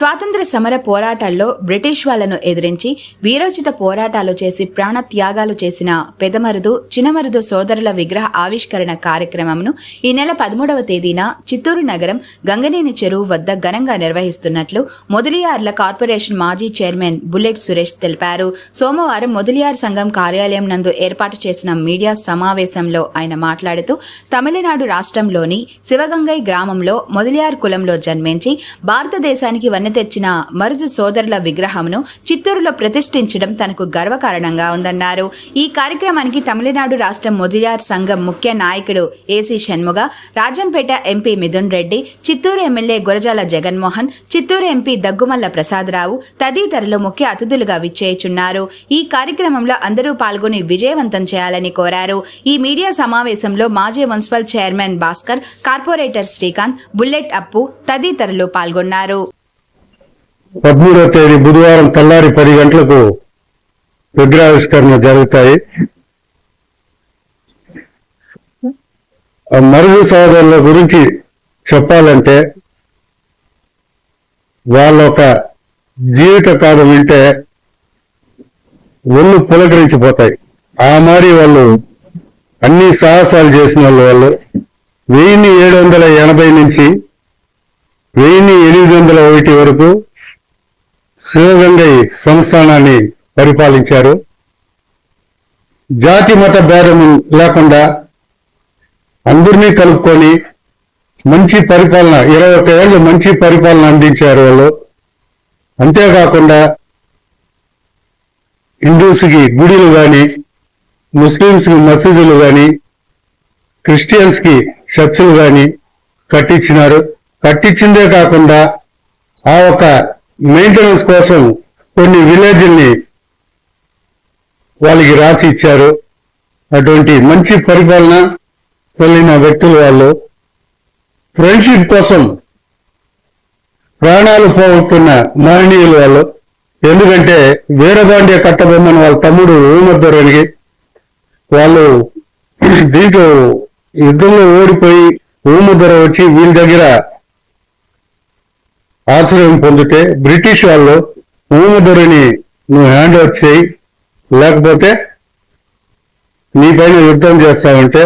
స్వాతంత్ర సమర పోరాటాల్లో బ్రిటిష్ వాళ్లను ఎదిరించి వీరోచిత పోరాటాలు చేసి ప్రాణ త్యాగాలు చేసిన పెదమరుదు చినమరుదు సోదరుల విగ్రహ ఆవిష్కరణ కార్యక్రమంను ఈ నెల 13వ తేదీన చిత్తూరు నగరం గంగనేని చెరువు వద్ద ఘనంగా నిర్వహిస్తున్నట్లు మొదలియార్ల కార్పొరేషన్ మాజీ చైర్మన్ బుల్లెట్ సురేష్ తెలిపారు. సోమవారం మొదలియార్ సంఘం కార్యాలయం నందు ఏర్పాటు చేసిన మీడియా సమావేశంలో ఆయన మాట్లాడుతూ తమిళనాడు రాష్ట్రంలోని శివగంగై గ్రామంలో మొదలియార్ కులంలో జన్మించి భారతదేశానికి తెచ్చిన మరుదు సోదరుల విగ్రహంను చిత్తూరులో ప్రతిష్ఠించడం తనకు గర్వకారణంగా ఉందన్నారు. ఈ కార్యక్రమానికి తమిళనాడు రాష్ట్రం మొదలియార్ సంఘం ముఖ్య నాయకుడు A C Shanmuga, Rajampet MP Mithun Reddy, Chittoor MLA Gurajala Jaganmohan, Chittoor MP Daggumalla Prasadarao తదితరులు ముఖ్య అతిథులుగా విచ్చేయుచున్నారు. ఈ కార్యక్రమంలో అందరూ పాల్గొని విజయవంతం చేయాలని కోరారు. ఈ మీడియా సమావేశంలో మాజీ municipal chairman Bhaskar, corporator Srikanth, bullet అప్పు తదితరులు పాల్గొన్నారు. 13వ తేదీ బుధవారం తెల్లారి 10 గంటలకు విగ్రహావిష్కరణ జరుగుతాయి. మరుదు సోదరుల గురించి చెప్పాలంటే వాళ్ళ ఒక జీవిత కాలం వింటే ఒళ్ళు పులకరించిపోతాయి. ఆ మారి వాళ్ళు అన్ని సాహసాలు చేసిన వాళ్ళు 1780 నుంచి 1801 వరకు శివగంగై సంస్థానాన్ని పరిపాలించారు. జాతి మత భేదం లేకుండా అందరినీ కలుపుకొని మంచి పరిపాలన 21 ఏళ్ళు మంచి పరిపాలన అందించారు వాళ్ళు. అంతేకాకుండా హిందూస్కి గుడిలు కానీ, ముస్లిమ్స్కి మసీదులు కానీ, క్రిస్టియన్స్కి చర్చిలు కానీ కట్టించినారు. కట్టించిందే కాకుండా ఆ ఒక మెయింటెనెన్స్ కోసం కొన్ని విలేజ్ని వాళ్ళకి రాసి ఇచ్చారు. అటువంటి మంచి పరిపాలన కలిగిన వ్యక్తులు వాళ్ళు. ఫ్రెండ్షిప్ కోసం ప్రాణాలు పోగొట్టుకున్న మహనీయులు వాళ్ళు. ఎందుకంటే వీరబాండ్య కట్టబొమ్మని వాళ్ళ తమ్ముడు ఊమద్దరునికి వాళ్ళు దీంట్లో యుద్ధంలో ఓడిపోయి ఊమద్దర వచ్చి వీళ్ళ దగ్గర ఆశ్రయం పొందితే బ్రిటిష్ వాళ్ళు ఊమద్దరుని నువ్వు హ్యాండ్ ఓవర్ చేయి, లేకపోతే నీ పైన యుద్ధం చేస్తావంటే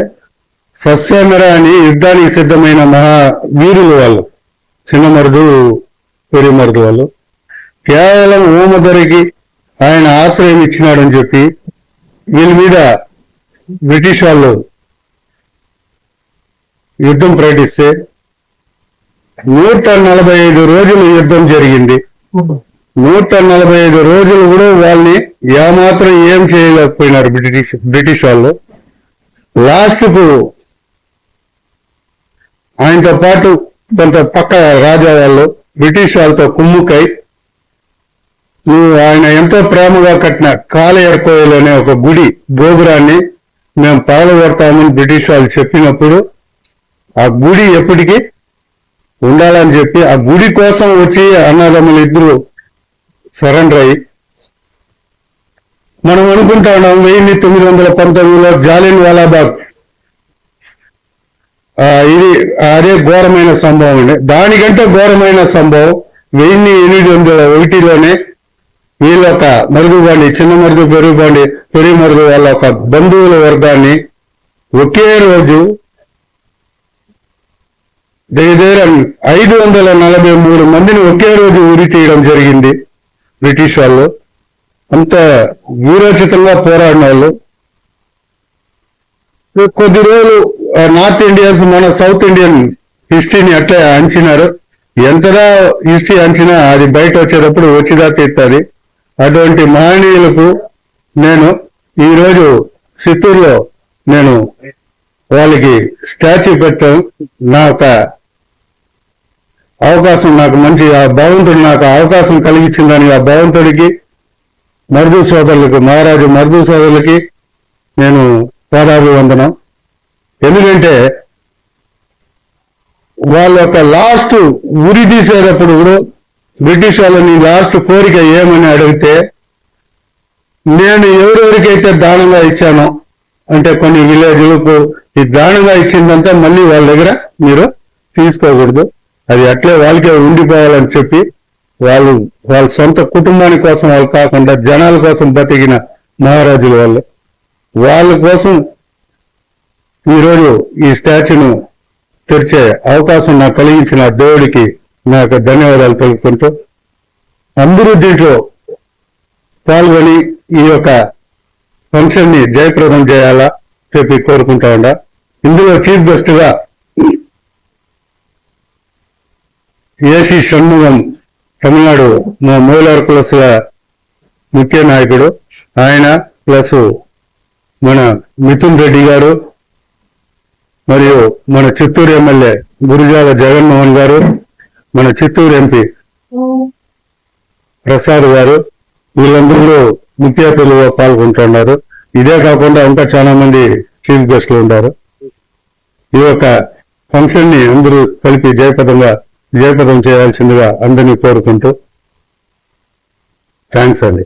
సస్యమర అని యుద్ధానికి సిద్ధమైన మహా వీరులు వాళ్ళు. చిన్నమరుదు పెరిమరుదు వాళ్ళు కేవలం ఊమద్దరికి ఆయన ఆశ్రయం ఇచ్చినాడని చెప్పి వీళ్ళ మీద బ్రిటిష్ వాళ్ళు యుద్ధం ప్రకటిస్తే 145 రోజులు యుద్ధం జరిగింది. 145 రోజులు కూడా వాళ్ళని ఏమాత్రం ఏం చేయలేకపోయినారు బ్రిటిష్ వాళ్ళు. లాస్ట్ కు ఆయనతో పాటు కొంత పక్క రాజా వాళ్ళు బ్రిటిష్ వాళ్ళతో కుమ్ముకై ఆయన ఎంతో ప్రేమగా కట్టిన కాలయర్కోయలు అనే ఒక గుడి గోపురాన్ని మేము పగలగొడతామని బ్రిటిష్ వాళ్ళు చెప్పినప్పుడు ఆ గుడి ఎప్పటికీ ఉండాలని చెప్పి ఆ గుడి కోసం వచ్చి అన్నదమ్ములు ఇద్దరు సరెండర్ అయ్యి, మనం అనుకుంటా ఉన్నాం 1919లో జాలియన్ వాలాబాగ్ ఇది అదే ఘోరమైన సంభవం అండి. దానికంటే ఘోరమైన సంభవం 1801లోనే వీళ్ళ ఒక మరుగుబాండి, చిన్న మరుదు పెరిమరుదు వాళ్ళ ఒక బంధువుల వర్గాన్ని ఒకే రోజు దగ్గర 543 మందిని ఒకే రోజు ఉరి తీయడం జరిగింది బ్రిటిష్ వాళ్ళు. అంత వీరోచితంగా పోరాడిన వాళ్ళు. కొద్ది రోజులు నార్త్ ఇండియన్స్ మన సౌత్ ఇండియన్ హిస్టరీని అట్లా అంచినారు. ఎంతగా హిస్టరీ అంచినా అది బయట వచ్చేటప్పుడు వచ్చిదా తీస్తుంది. అటువంటి మహనీయులకు నేను ఈరోజు చిత్తూరులో నేను వాళ్ళకి స్టాచ్యూ పెట్టాను. నా ఒక అవకాశం నాకు మంచి ఆ భగవంతుడు నాకు అవకాశం కలిగించిందని ఆ భగవంతుడికి మరుదు సోదరులకు మహారాజు మరుదు సోదరులకి నేను పాదాభివందనం. ఎందుకంటే వాళ్ళ యొక్క లాస్ట్ ఉరి తీసేటప్పుడు కూడా బ్రిటిష్ వాళ్ళని లాస్ట్ కోరిక ఏమని అడిగితే నేను ఎవరెవరికైతే దానంగా ఇచ్చానో అంటే కొన్ని విలేజ్లకు ఈ దానంగా ఇచ్చిందంతా మళ్ళీ వాళ్ళ దగ్గర మీరు తీసుకోకూడదు, అది అట్లే వాళ్ళకే ఉండిపోవాలని చెప్పి వాళ్ళ సొంత కుటుంబాని కోసం వాళ్ళు కాకుండా జనాల కోసం బతికిన మహారాజులు వాళ్ళు. వాళ్ళ కోసం ఈరోజు ఈ స్టాచ్యూను తెరిచే అవకాశం నాకు కలిగించిన దేవుడికి నాకు ధన్యవాదాలు తెలుపుకుంటూ, అందరూ దీంట్లో పాల్గొని ఈ యొక్క ఫంక్షన్ ని జయప్రదం చేయాలా చెప్పి కోరుకుంటా ఉండా. ఇందులో చీఫ్ గెస్ట్ గా ఏసీ షణ్ముగం, తమిళనాడు మా మూలార్ కులసుల ముఖ్య నాయకుడు ఆయన, ప్లస్ మన మిథున్ రెడ్డి గారు, మరియు మన చిత్తూరు ఎమ్మెల్యే గురుజాల జగన్మోహన్ గారు, మన చిత్తూరు ఎంపీ ప్రసాద్ గారు, వీళ్ళందరూ ముఖ్య అతిథులుగా పాల్గొంటున్నారు. ఇదే కాకుండా ఇంకా చాలా మంది చీఫ్ గెస్టులు ఉన్నారు. ఈ యొక్క ఫంక్షన్ ని అందరూ కలిపి జయప్రదం చేయాల్సిందిగా అందరినీ కోరుకుంటూ థ్యాంక్స్ అండి.